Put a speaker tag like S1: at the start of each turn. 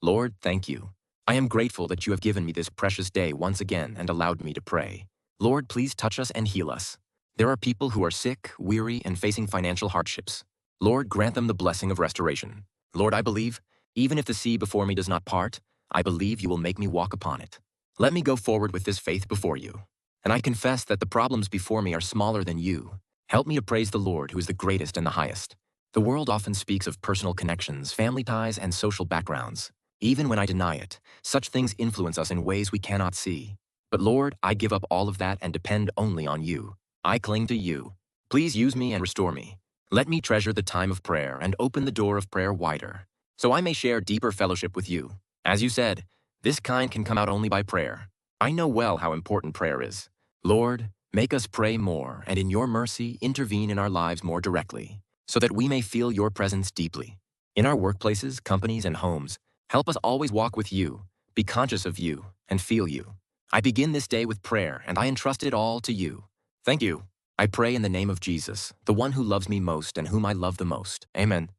S1: Lord, thank you. I am grateful that you have given me this precious day once again and allowed me to pray. Lord, please touch us and heal us. There are people who are sick, weary, and facing financial hardships. Lord, grant them the blessing of restoration. Lord, I believe, even if the sea before me does not part, I believe you will make me walk upon it. Let me go forward with this faith before you. And I confess that the problems before me are smaller than you. Help me to praise the Lord who is the greatest and the highest. The world often speaks of personal connections, family ties, and social backgrounds. Even when I deny it, such things influence us in ways we cannot see. But Lord, I give up all of that and depend only on you. I cling to you. Please use me and restore me. Let me treasure the time of prayer and open the door of prayer wider, so I may share deeper fellowship with you. As you said, this kind can come out only by prayer. I know well how important prayer is. Lord, make us pray more and in your mercy intervene in our lives more directly, so that we may feel your presence deeply. In our workplaces, companies, and homes, help us always walk with you, be conscious of you, and feel you. I begin this day with prayer, and I entrust it all to you. Thank you. I pray in the name of Jesus, the one who loves me most and whom I love the most. Amen.